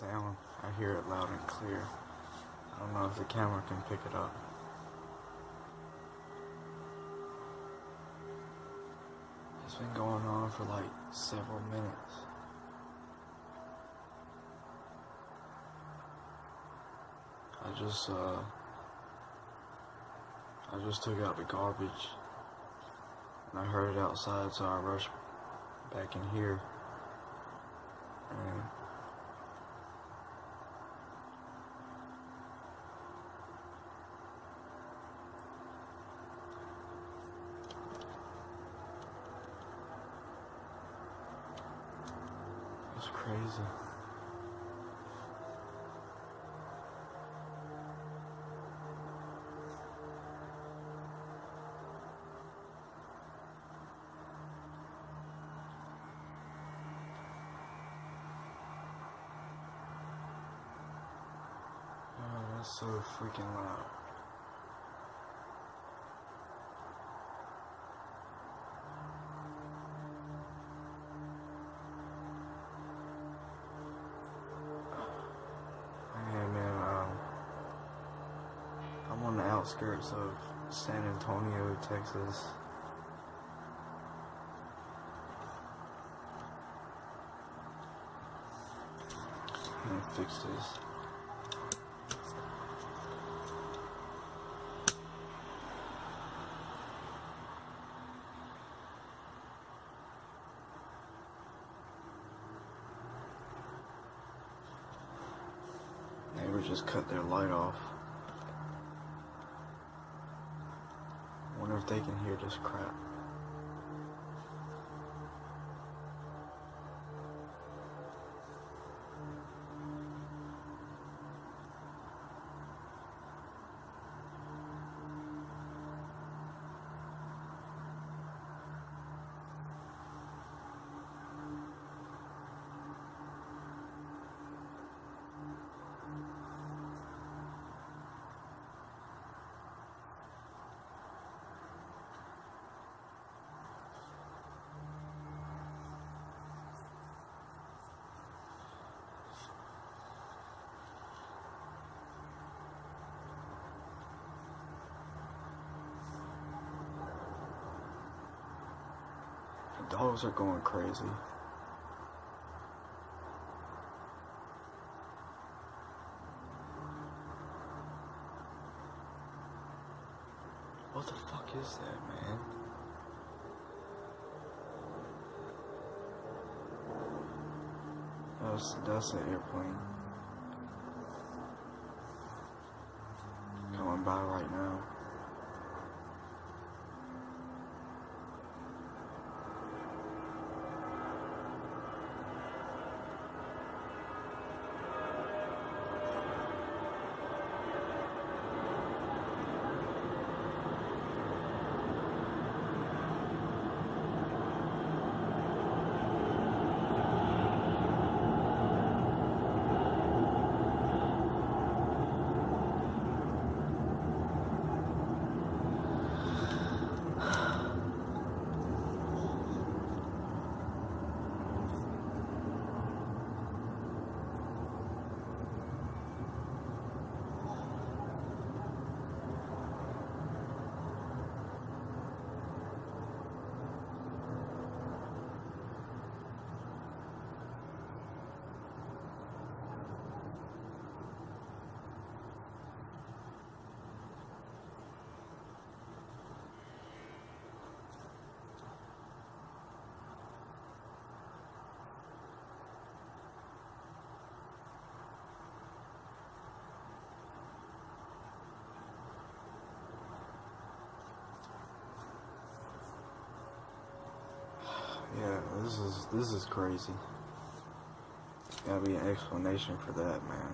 sound. I hear it loud and clear. I don't know if the camera can pick it up. It's been going on for like several minutes. I just took out the garbage and I heard it outside, so I rushed back in here and it's crazy. Oh, that's so freaking loud. I'm on the outskirts of San Antonio, Texas. I'm gonna fix this. Neighbors just cut their light off. Wonder if they can hear this crap. The dogs are going crazy. What the fuck is that, man? That's an airplane coming by right now. Yeah, this is crazy. Gotta be an explanation for that, man.